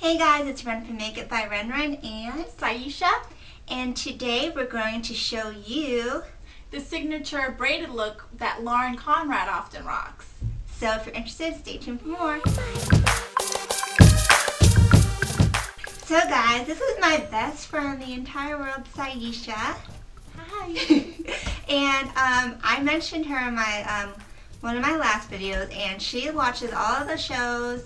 Hey guys, it's Ren from Make It by Ren and Saisha, and today we're going to show you the signature braided look that Lauren Conrad often rocks. So if you're interested, stay tuned for more. So guys, this is my best friend in the entire world, Saisha. Hi. And I mentioned her in my one of my last videos, and she watches all of the shows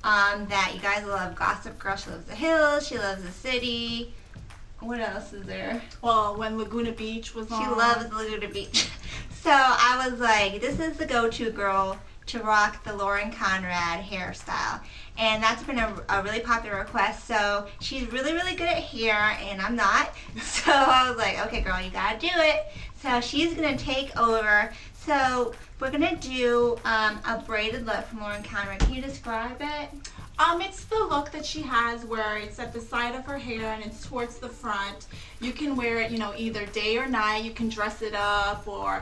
that you guys love. Gossip Girl, she loves the hills, she loves the city. What else is there? Well, when Laguna Beach was on. She loves Laguna Beach. So I was like, this is the go-to girl to rock the Lauren Conrad hairstyle. And that's been a really popular request. So she's really, really good at hair, and I'm not. So I was like, okay girl, you gotta do it. So she's gonna take over. So we're gonna do a braided look from Lauren Conrad. Can you describe it? It's the look that she has where it's at the side of her hair and it's towards the front. You can wear it, either day or night. You can dress it up or,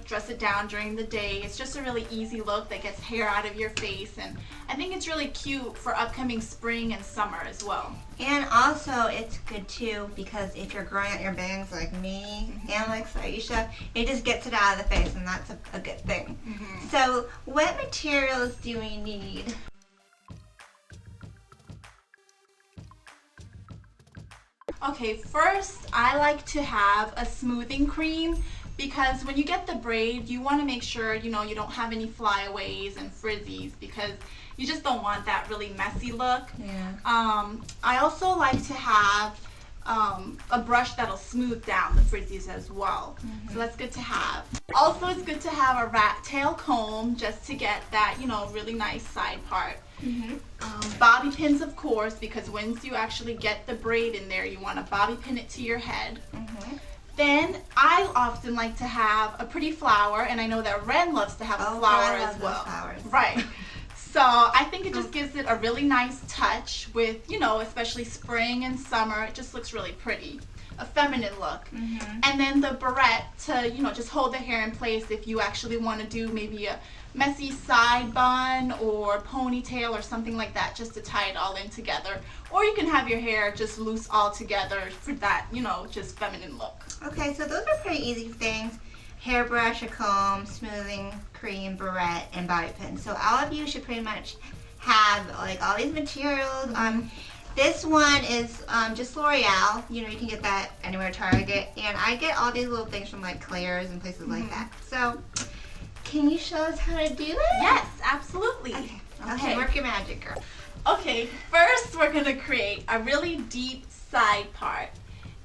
dress it down during the day. It's just a really easy look that gets hair out of your face, and I think it's really cute for upcoming spring and summer as well. And also it's good too because if you're growing out your bangs like me and like Saisha, it just gets it out of the face, and that's a good thing. So what materials do we need? Okay, first I like to have a smoothing cream because when you get the braid, you want to make sure you don't have any flyaways and frizzies because you just don't want that really messy look. Yeah. I also like to have a brush that'll smooth down the frizzies as well. So that's good to have. Also, it's good to have a rat tail comb just to get that, really nice side part. Bobby pins, of course, because once you actually get the braid in there, you want to bobby pin it to your head. Then I often like to have a pretty flower, and I know that Ren loves to have a flower as well. Right. So I think it just gives it a really nice touch with, especially spring and summer. It just looks really pretty. A feminine look. And then the barrette to, just hold the hair in place if you actually want to do maybe a messy side bun or ponytail or something like that, just to tie it all in together. Or you can have your hair just loose all together for that, just feminine look. Okay, so those are pretty easy things. Hairbrush, a comb, smoothing cream, barrette, and bobby pin. So all of you should pretty much have like all these materials. This one is just L'Oreal. You can get that anywhere, Target. And I get all these little things from like Claire's and places like that. So can you show us how to do it? Yes, absolutely. Okay, work your magic, girl. Okay, first we're going to create a really deep side part.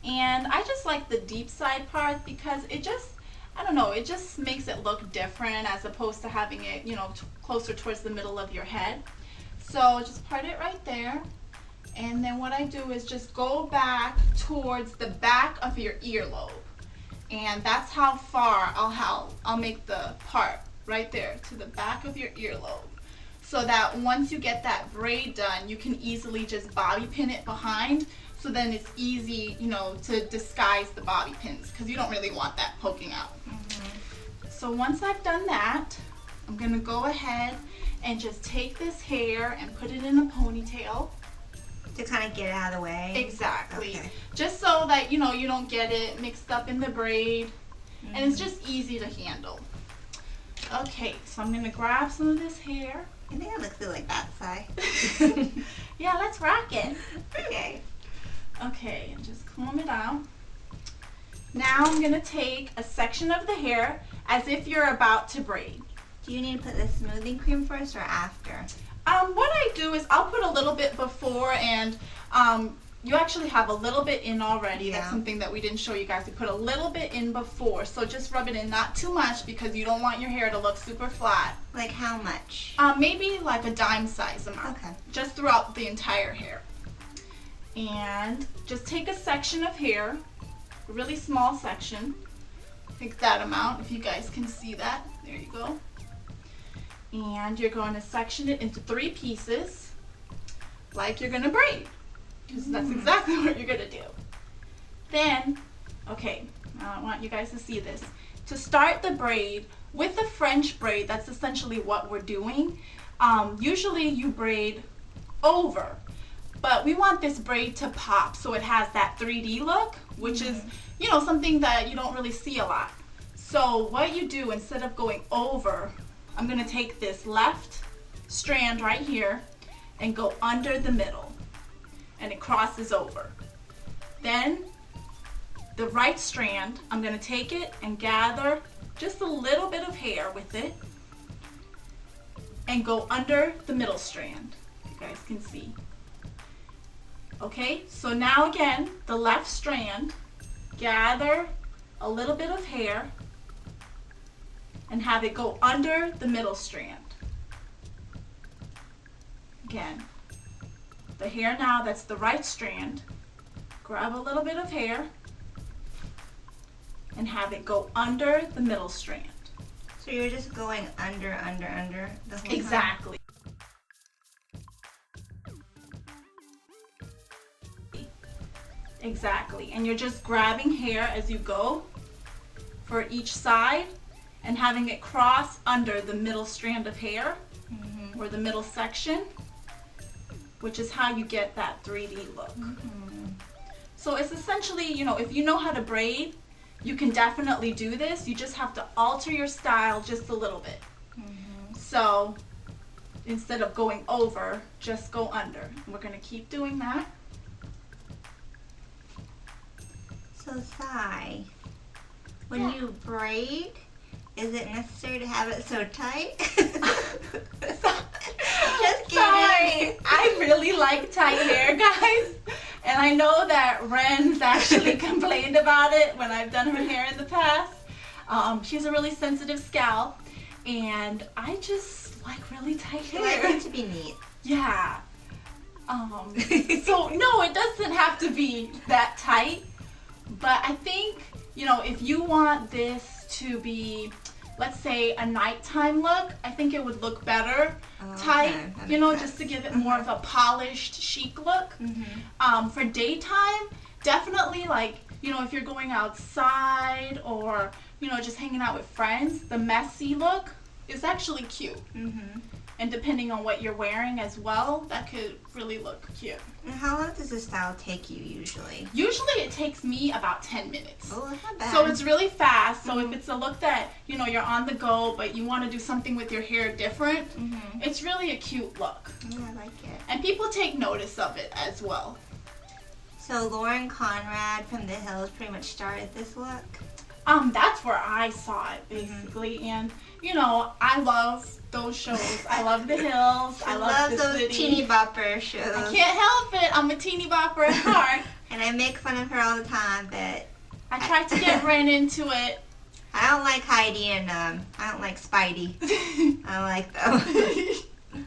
And I just like the deep side part because it just, it just makes it look different as opposed to having it, closer towards the middle of your head. So just part it right there. And then what I do is just go back towards the back of your earlobe. And that's how far I'll make the part right there to the back of your earlobe. So that once you get that braid done, you can easily just bobby pin it behind. So then it's easy, to disguise the bobby pins because you don't really want that poking out. So once I've done that, I'm going to go ahead and just take this hair and put it in a ponytail. To kind of get it out of the way. Exactly. Okay. Just so that, you don't get it mixed up in the braid. And it's just easy to handle. Okay, so I'm going to grab some of this hair. I think it looks good like that, Sai. Yeah, let's rock it. Okay. Okay, and just comb it out. Now I'm going to take a section of the hair as if you're about to braid. Do you need to put the smoothing cream first or after? What I do is I'll put a little bit before, and you actually have a little bit in already. Yeah. That's something that we didn't show you guys. We put a little bit in before, so just rub it in, not too much because you don't want your hair to look super flat. Like how much? Maybe like a dime size amount. Okay. Just throughout the entire hair. And just take a section of hair, a really small section. Take that amount, if you guys can see that. There you go. And you're going to section it into 3 pieces like you're going to braid, because that's exactly what you're going to do. Then, okay, I want you guys to see this. To start the braid with the French braid, that's essentially what we're doing. Usually you braid over, but we want this braid to pop so it has that 3D look, which is, you know, something that you don't really see a lot. So what you do, instead of going over, I'm going to take this left strand right here and go under the middle, and it crosses over. Then the right strand, I'm going to take it and gather just a little bit of hair with it and go under the middle strand. You guys can see. Okay, so now again, the left strand, gather a little bit of hair and have it go under the middle strand. Again, the hair now, that's the right strand. Grab a little bit of hair and have it go under the middle strand. So you're just going under the whole Exactly. Exactly. And you're just grabbing hair as you go for each side and having it cross under the middle strand of hair or the middle section, which is how you get that 3D look. So it's essentially, you know, if you know how to braid, you can definitely do this. You just have to alter your style just a little bit. So instead of going over, just go under. And we're going to keep doing that. So Sai, when you braid, is it necessary to have it so tight? Just kidding. Sorry, I really like tight hair, guys. And I know that Ren's actually complained about it when I've done her hair in the past. She has a really sensitive scalp, and I just like really tight hair. I like it to be neat. Yeah. So no, it doesn't have to be that tight. But I think, you know, if you want this to be, let's say, a nighttime look, I think it would look better tight, you know, just to give it more of a polished, chic look. For daytime, definitely, like, you know, if you're going outside or, you know, just hanging out with friends, the messy look is actually cute. And depending on what you're wearing as well, that could really look cute. And how long does this style take you usually? Usually it takes me about 10 minutes. Oh, that's not bad. So it's really fast. So if it's a look that, you know, you're on the go, but you want to do something with your hair different, it's really a cute look. Yeah, I like it. And people take notice of it as well. So Lauren Conrad from The Hills pretty much started this look? That's where I saw it, basically. And, you know, I love those shows. I love The Hills. I love the those city. teeny bopper shows. I can't help it. I'm a teeny bopper at heart. And I make fun of her all the time, but I tried to get Ren into it. I don't like Heidi and I don't like Spidey. I don't like them.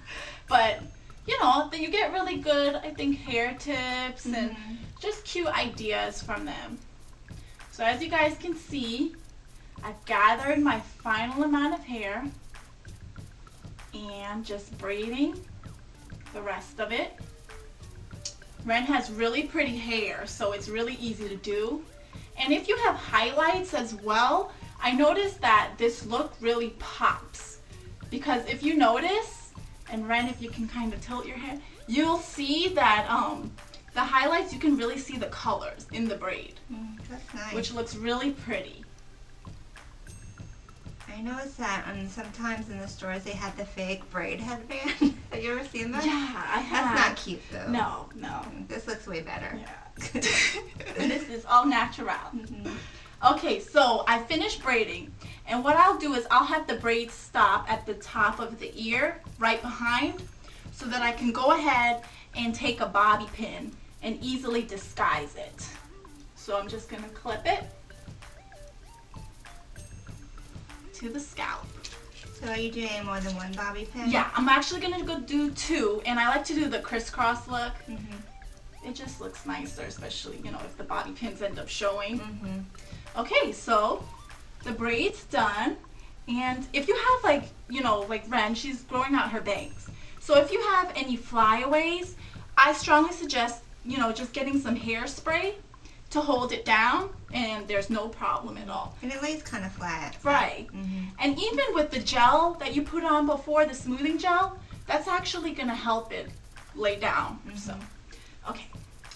But, you know, you get really good, I think, hair tips and just cute ideas from them. So as you guys can see, I've gathered my final amount of hair and just braiding the rest of it. Ren has really pretty hair, so it's really easy to do. And if you have highlights as well, I noticed that this look really pops. Because if you notice, and Ren, if you can kind of tilt your head, you'll see that the highlights, you can really see the colors in the braid. That's nice. Which looks really pretty. I noticed that sometimes in the stores they have the fake braid headband. Have you ever seen that? Yeah, I have. That's not cute though. No. This looks way better. Yeah. This is all natural. Okay, so I finished braiding, and what I'll do is I'll have the braid stop at the top of the ear, right behind, so that I can go ahead and take a bobby pin and easily disguise it. So I'm just going to clip it to the scalp. So are you doing more than one bobby pin? Yeah, I'm actually going to go do 2, and I like to do the crisscross look. It just looks nicer, especially, you know, if the bobby pins end up showing. Okay, so the braid's done, and if you have, like, you know, like Ren, she's growing out her bangs. So if you have any flyaways, I strongly suggest, you know, just getting some hairspray to hold it down, and there's no problem at all. And it lays kind of flat. Right. And even with the gel that you put on before, the smoothing gel, that's actually going to help it lay down. So Okay,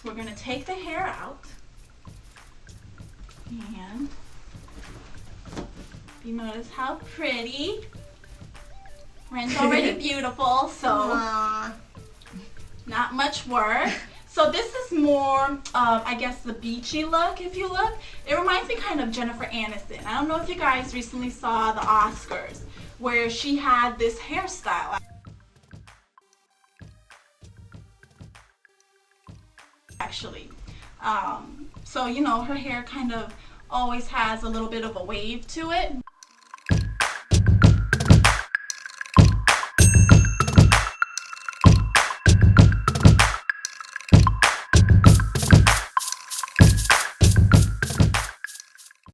we're gonna take the hair out, and you notice how pretty. Ren's already beautiful, so Aww. not much work. So this is more, I guess, the beachy look, if you look. It reminds me kind of Jennifer Aniston. I don't know if you guys recently saw the Oscars, where she had this hairstyle. Actually. So, you know, her hair kind of always has a little bit of a wave to it.